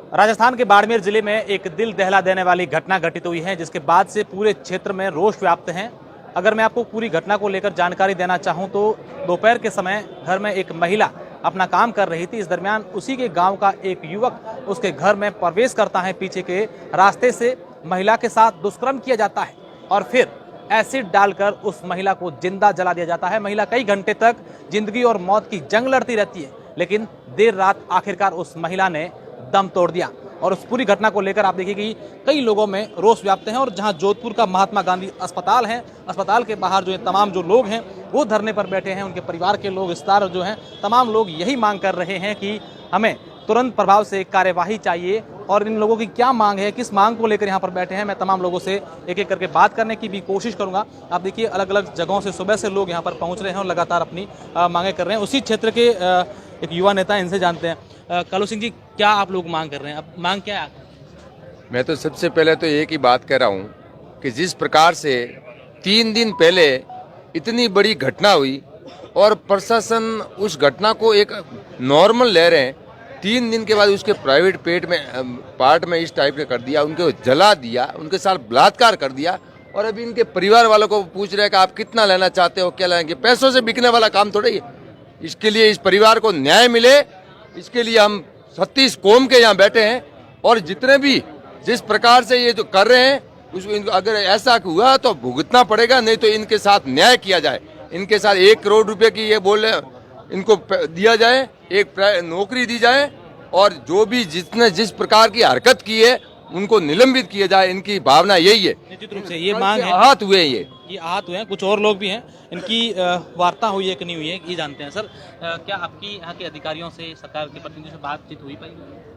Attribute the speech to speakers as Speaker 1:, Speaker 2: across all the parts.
Speaker 1: राजस्थान के बाड़मेर जिले में एक दिल दहला देने वाली घटना घटित हुई है, जिसके बाद से पूरे क्षेत्र में रोष व्याप्त है। अगर मैं आपको पूरी घटना को लेकर जानकारी देना चाहूं तो दोपहर के समय घर में एक महिला अपना काम कर रही थी। इस दरमियान उसी के गांव का एक युवक उसके घर में प्रवेश करता है। पीछे के रास्ते से महिला के साथ दुष्कर्म किया जाता है और फिर एसिड डालकर उस महिला को जिंदा जला दिया जाता है। महिला कई घंटे तक जिंदगी और मौत की जंग लड़ती रहती है, लेकिन देर रात आखिरकार उस महिला ने दम तोड़ दिया। और उस पूरी घटना को लेकर आप देखिए कि कई लोगों में रोष व्याप्त है। और जहां जोधपुर का महात्मा गांधी अस्पताल है, अस्पताल के बाहर जो है तमाम जो लोग हैं वो धरने पर बैठे हैं। उनके परिवार के लोग, विस्तार जो हैं, तमाम लोग यही मांग कर रहे हैं कि हमें तुरंत प्रभाव से कार्यवाही चाहिए। और इन लोगों की क्या मांग है, किस मांग को लेकर यहाँ पर बैठे हैं, मैं तमाम लोगों से एक एक करके बात करने की भी कोशिश करूंगा। आप देखिए अलग अलग जगहों से सुबह से लोग यहाँ पर पहुँच रहे हैं और लगातार अपनी मांगे कर रहे हैं। उसी क्षेत्र के एक युवा नेता, इनसे जानते हैं। कालू सिंह जी, क्या आप लोग मांग कर रहे हैं? अब मांग क्या है?
Speaker 2: मैं तो सबसे पहले तो एक ही बात कह रहा हूँ कि जिस प्रकार से 3 दिन पहले इतनी बड़ी घटना हुई और प्रशासन उस घटना को एक नॉर्मल ले रहे हैं, 3 दिन के बाद उसके प्राइवेट पेट में पार्ट में इस टाइप का कर दिया, उनको जला दिया, उनके साथ बलात्कार कर दिया। और अभी इनके परिवार वालों को पूछ रहे हैं कि आप कितना लेना चाहते हो, क्या लेंगे। पैसों से बिकने वाला काम थोड़ा ही। इसके लिए इस परिवार को न्याय मिले, इसके लिए हम 36 कौम के यहाँ बैठे हैं। और जितने भी जिस प्रकार से ये जो कर रहे हैं उसको अगर ऐसा हुआ तो भुगतना पड़ेगा, नहीं तो इनके साथ न्याय किया जाए। इनके साथ 1 करोड़ रुपए की ये बोल रहे इनको दिया जाए, एक नौकरी दी जाए और जो भी जिसने जिस प्रकार की हरकत की है उनको निलंबित किया जाए। इनकी भावना यही है।
Speaker 1: निश्चित रूप से ये मांग है।
Speaker 2: आहत हुए ये
Speaker 1: आहत हुए हैं, कुछ और लोग भी हैं। इनकी वार्ता हुई है कि नहीं हुई है ये जानते हैं। सर, क्या आपकी यहाँ के अधिकारियों से, सरकार के प्रतिनिधियों से बातचीत हुई पाई?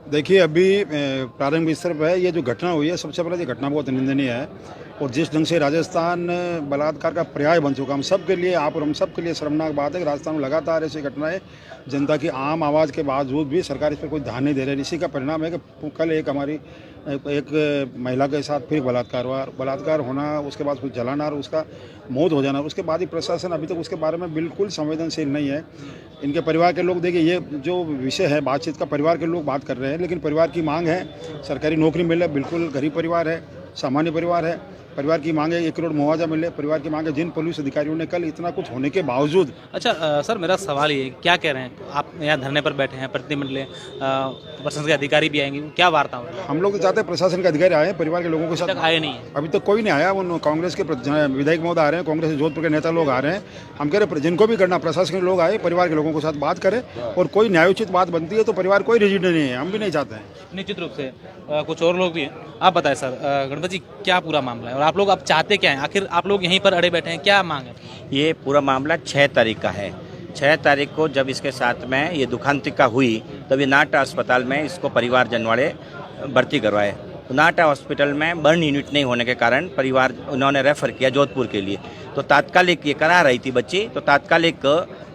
Speaker 3: देखिए, अभी प्रारंभिक स्तर पर है। ये जो घटना हुई है, सबसे पहले ये घटना बहुत निंदनीय है। और जिस ढंग से राजस्थान बलात्कार का पर्याय बन चुका, हम सब के लिए, आप और हम सब के लिए शर्मनाक बात है कि राजस्थान में लगातार ऐसी घटनाएं, जनता की आम आवाज़ के बावजूद भी सरकार इस पर कोई ध्यान नहीं दे रही है। इसी का परिणाम है कि कल एक महिला के साथ फिर बलात्कार होना, उसके बाद फिर जलाना और उसका मौत हो जाना। उसके बाद ही प्रशासन अभी तक उसके बारे में बिल्कुल संवेदनशील नहीं है। इनके परिवार के लोग, देखिए, ये जो विषय है बातचीत का, परिवार के लोग बात कर रहे हैं, लेकिन परिवार की मांग है सरकारी नौकरी मिले। बिल्कुल गरीब परिवार है, सामान्य परिवार है। परिवार की मांग है 1 करोड़ मुआवजा मिले। परिवार की मांग है जिन पुलिस अधिकारियों ने कल इतना कुछ होने के बावजूद।
Speaker 1: अच्छा, सर, मेरा सवाल ये, क्या कह रहे हैं आप? यहाँ धरने पर बैठे हैं, प्रतिनिधिमंडल प्रशासन के अधिकारी भी आएंगे, क्या वार्ता हो?
Speaker 3: हम लोग तो चाहते हैं प्रशासन के अधिकारी आए, परिवार के लोगों के साथ
Speaker 1: आए नहीं है।
Speaker 3: अभी तक कोई नहीं आया। वो कांग्रेस के विधायक महोदय आ रहे हैं, कांग्रेस जोधपुर के नेता लोग आ रहे हैं। हम कह रहे हैं जिनको भी करना, प्रशासन के लोग आए, परिवार के लोगों के साथ बात करें और कोई न्यायोचित बात बनती है तो परिवार कोई रिजिड नहीं है, हम भी नहीं चाहते हैं।
Speaker 1: निश्चित रूप से कुछ और लोग भी हैं। आप बताएं सर, गणपत जी, क्या पूरा मामला है और आप लोग अब चाहते क्या है? आखिर आप लोग यहीं पर अड़े बैठे हैं, क्या मांग है?
Speaker 4: ये पूरा मामला 6 तारीख का है। 6 तारीख को जब इसके साथ में ये दुखांतिका हुई, तब ये नाटा अस्पताल में इसको परिवारजन वाले भर्ती करवाए। तो नाटा हॉस्पिटल में बर्न यूनिट नहीं होने के कारण परिवार उन्होंने रेफर किया जोधपुर के लिए। तो तात्कालिक ये करा रही थी बच्ची, तो तात्कालिक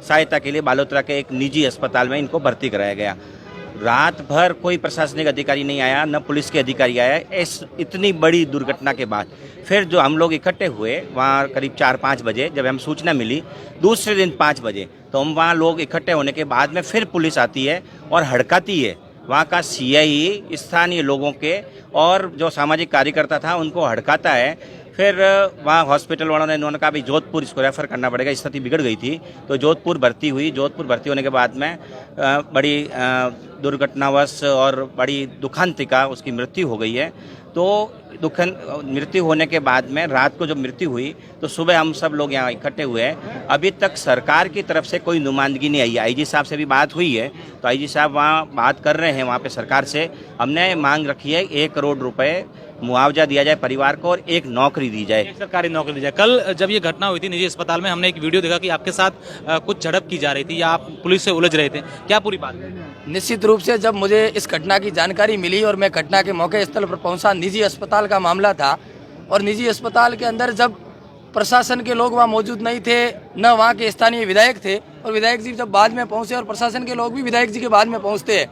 Speaker 4: सहायता के लिए बालोतरा के एक निजी अस्पताल में इनको भर्ती कराया गया। रात भर कोई प्रशासनिक अधिकारी नहीं आया, न पुलिस के अधिकारी आया। इस इतनी बड़ी दुर्घटना के बाद फिर जो हम लोग इकट्ठे हुए वहाँ करीब 4-5 बजे, जब हम सूचना मिली दूसरे दिन 5 बजे, तो हम वहाँ लोग इकट्ठे होने के बाद में फिर पुलिस आती है और हड़काती है। वहाँ का सीआई स्थानीय लोगों के और जो सामाजिक कार्यकर्ता था उनको हड़काता है। फिर वहाँ हॉस्पिटल वालों ने इन्होंने कहा भाई जोधपुर इसको रेफ़र करना पड़ेगा, स्थिति बिगड़ गई थी। तो जोधपुर भर्ती हुई। जोधपुर भर्ती होने के बाद में बड़ी दुर्घटनावश और बड़ी दुखांतिका उसकी मृत्यु हो गई है। तो मृत्यु होने के बाद में रात को जब मृत्यु हुई तो सुबह हम सब लोग यहाँ इकट्ठे हुए हैं। अभी तक सरकार की तरफ से कोई नुमाइंदगी नहीं आई है। आईजी साहब से भी बात हुई है, तो आईजी साहब वहाँ बात कर रहे हैं वहाँ पे सरकार से। हमने मांग रखी है 1 करोड़ रुपए मुआवजा दिया जाए परिवार को और एक नौकरी दी जाए,
Speaker 1: एक सरकारी नौकरी दी जाए। कल जब ये घटना हुई थी निजी अस्पताल में, हमने एक वीडियो देखा कि आपके साथ कुछ झड़प की जा रही थी या आप पुलिस से उलझ रहे थे, क्या पूरी बात है?
Speaker 5: निश्चित रूप से जब मुझे इस घटना की जानकारी मिली और मैं घटना के मौके स्थल पर पहुंचा, निजी अस्पताल का मामला था और निजी अस्पताल के अंदर जब प्रशासन के लोग वहाँ मौजूद नहीं थे, न वहाँ के स्थानीय विधायक थे, और विधायक जी जब बाद में पहुँचे और प्रशासन के लोग भी विधायक जी के बाद में पहुँचते हैं,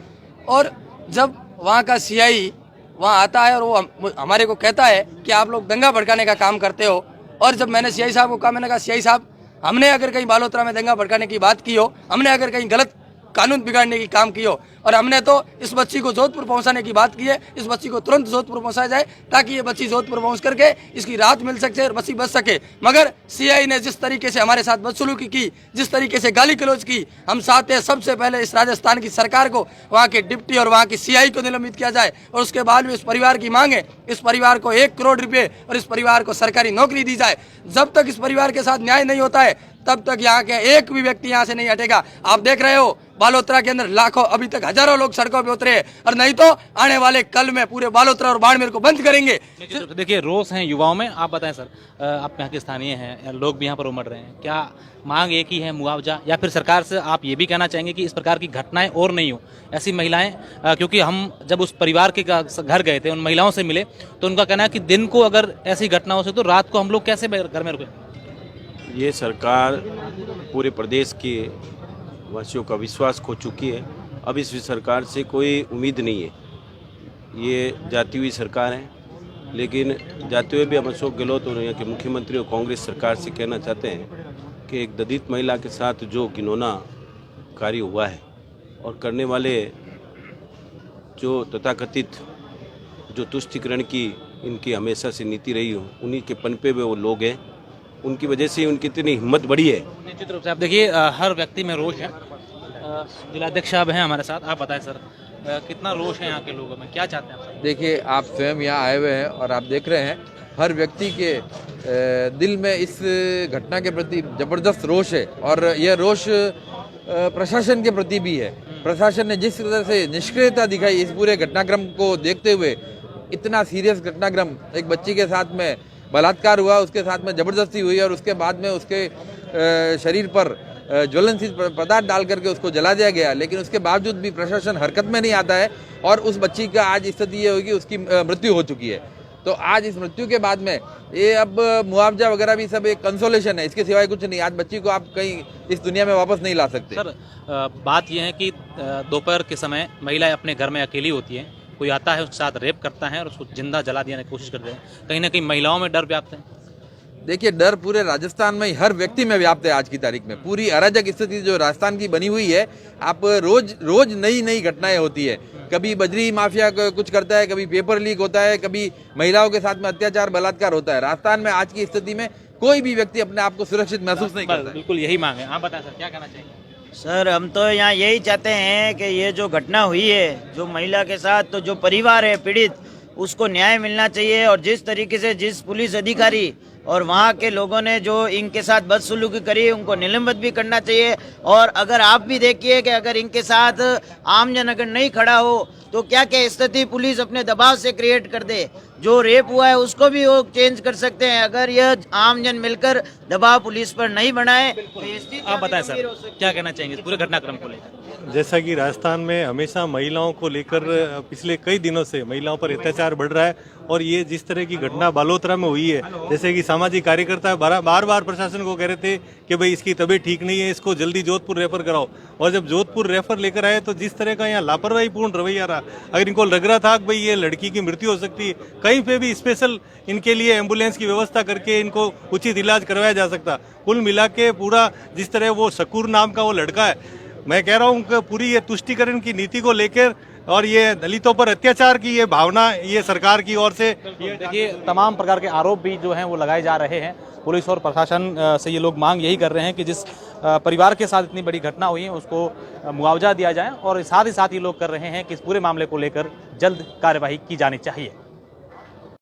Speaker 5: और जब वहाँ का सीआई वहाँ आता है और वो हमारे को कहता है कि आप लोग दंगा भड़काने का काम करते हो। और जब मैंने सीआई साहब को कहा, मैंने कहा सीआई साहब, हमने अगर कहीं बालोतरा में दंगा भड़काने की बात की हो, हमने अगर कहीं गलत कानून बिगाड़ने की काम की हो। और हमने तो इस बच्ची को जोधपुर पहुंचाने की बात की है, इस बच्ची को तुरंत जोधपुर पहुंचाया जाए ताकि ये बच्ची जोधपुर पहुंच करके इसकी राहत मिल सके और बच्ची बच सके। मगर सीआई ने जिस तरीके से हमारे साथ बदसलूकी की, जिस तरीके से गाली गलौज की, हम चाहते हैं सबसे पहले इस राजस्थान की सरकार को, वहाँ के डिप्टी और वहाँ की सीआई को निलंबित किया जाए। और उसके बाद में इस परिवार की मांग है, इस परिवार को 1 करोड़ रुपए और इस परिवार को सरकारी नौकरी दी जाए। जब तक इस परिवार के साथ न्याय नहीं होता है तब तक यहाँ के एक भी व्यक्ति यहाँ से नहीं हटेगा। आप देख रहे हो बालोतरा के अंदर लाखों, अभी तक हजारों लोग सड़कों पे उतरे हैं, और नहीं तो आने वाले कल में पूरे बालोतरा और बाड़मेर को बंद करेंगे।
Speaker 1: देखिए रोष है युवाओं में। आप बताएं सर, आप यहाँ के स्थानीय हैं, लोग भी यहाँ पर उमड़ रहे हैं, क्या मांग एक ही है, मुआवजा, या फिर सरकार से आप ये भी कहना चाहेंगे कि इस प्रकार की घटनाएं और नहीं हो? ऐसी महिलाएं, क्योंकि हम जब उस परिवार के घर गए थे, उन महिलाओं से मिले, तो उनका कहना है कि दिन को अगर ऐसी घटना हो सकती तो रात को हम लोग कैसे घर में रुके?
Speaker 6: ये सरकार पूरे प्रदेश के वासियों का विश्वास खो चुकी है। अब इस सरकार से कोई उम्मीद नहीं है। ये जाती हुई सरकार है, लेकिन जाते हुए भी हम अशोक गहलोत और यहाँ के मुख्यमंत्री और कांग्रेस सरकार से कहना चाहते हैं कि एक दलित महिला के साथ जो घिनौना कार्य हुआ है, और करने वाले जो तथाकथित जो तुष्टीकरण की इनकी हमेशा से नीति रही हो, उन्हीं के पनपे में वो लोग हैं, उनकी वजह से उनकी इतनी हिम्मत बढ़ी है।
Speaker 1: निश्चित रूप से आप देखिए हर व्यक्ति में रोष है। जिलाध्यक्ष साहब हैं हमारे साथ, आप बताएं सर, कितना रोष है यहाँ के लोगों में, क्या चाहते हैं आप?
Speaker 7: देखिए, आप स्वयं यहाँ आए हुए हैं और आप देख रहे हैं हर व्यक्ति के दिल में इस घटना के प्रति जबरदस्त रोष है, और यह रोष प्रशासन के प्रति भी है। प्रशासन ने जिस तरह से निष्क्रियता दिखाई इस पूरे घटनाक्रम को देखते हुए, इतना सीरियस घटनाक्रम, एक बच्ची के साथ में बलात्कार हुआ, उसके साथ में जबरदस्ती हुई और उसके बाद में उसके शरीर पर ज्वलनशील पदार्थ डाल करके उसको जला दिया गया, लेकिन उसके बावजूद भी प्रशासन हरकत में नहीं आता है, और उस बच्ची का आज स्थिति ये होगी, उसकी मृत्यु हो चुकी है। तो आज इस मृत्यु के बाद में ये अब मुआवजा वगैरह भी सब एक कंसोलेशन है, इसके सिवाय कुछ नहीं। आज बच्ची को आप कहीं इस दुनिया में वापस नहीं ला सकते।
Speaker 1: सर, बात यह है कि दोपहर के समय महिलाएं अपने घर में अकेली होती हैं, कोई आता है उसके साथ रेप करता है और उसको जिंदा जला देने की कोशिश करते हैं, कहीं ना कहीं महिलाओं में डर व्याप्त है।
Speaker 7: देखिए, डर पूरे राजस्थान में हर व्यक्ति में व्याप्त है। आज की तारीख में पूरी अराजक स्थिति जो राजस्थान की बनी हुई है, आप रोज नई घटनाएं होती है। कभी बजरी माफिया कुछ करता है, कभी पेपर लीक होता है, कभी महिलाओं के साथ में अत्याचार बलात्कार होता है। राजस्थान में आज की स्थिति में कोई भी व्यक्ति अपने आप को सुरक्षित महसूस नहीं करता।
Speaker 1: बिल्कुल यही मांग है। आप बताएं सर, क्या कहना चाहिए?
Speaker 8: सर, हम तो यहाँ यही चाहते हैं कि ये जो घटना हुई है जो महिला के साथ, तो जो परिवार है पीड़ित, उसको न्याय मिलना चाहिए। और जिस तरीके से जिस पुलिस अधिकारी और वहाँ के लोगों ने जो इनके साथ बदसलूकी करी, उनको निलंबित भी करना चाहिए। और अगर आप भी देखिए कि अगर इनके साथ आमजन अगर नहीं खड़ा हो तो क्या क्या स्थिति पुलिस अपने दबाव से क्रिएट कर दे। जो रेप हुआ है उसको भी वो चेंज कर सकते हैं अगर यह आमजन मिलकर दबाव पुलिस पर नहीं बनाए।
Speaker 1: आप बताएं सर, क्या कहना चाहेंगे पूरे घटनाक्रम को लेकर?
Speaker 9: जैसा कि राजस्थान में हमेशा महिलाओं को लेकर पिछले कई दिनों से महिलाओं पर अत्याचार बढ़ रहा है, और ये जिस तरह की घटना बालोतरा में हुई है, जैसे कि सामाजिक कार्यकर्ता बार बार प्रशासन को कह रहे थे कि भाई इसकी तबीयत ठीक नहीं है, इसको जल्दी जोधपुर रेफर कराओ, और जब जोधपुर रेफर लेकर आए तो जिस तरह का यहाँ लापरवाहीपूर्ण रवैया रहा। अगर इनको लग रहा था कि भाई ये लड़की की मृत्यु हो सकती है, कहीं पे भी स्पेशल इनके लिए एम्बुलेंस की व्यवस्था करके इनको उचित इलाज करवाया जा सकता। कुल मिला के पूरा जिस तरह वो शकूर नाम का वो लड़का है, मैं कह रहा हूँ कि पूरी ये तुष्टीकरण की नीति को लेकर और ये दलितों पर अत्याचार की ये भावना ये सरकार की ओर से,
Speaker 1: ये देखिए तमाम प्रकार के आरोप भी जो हैं वो लगाए जा रहे हैं। पुलिस और प्रशासन से ये लोग मांग यही कर रहे हैं कि जिस परिवार के साथ इतनी बड़ी घटना हुई है उसको मुआवजा दिया जाए, और साथ ही साथ ये लोग कर रहे हैं कि इस पूरे मामले को लेकर जल्द कार्यवाही की जानी चाहिए।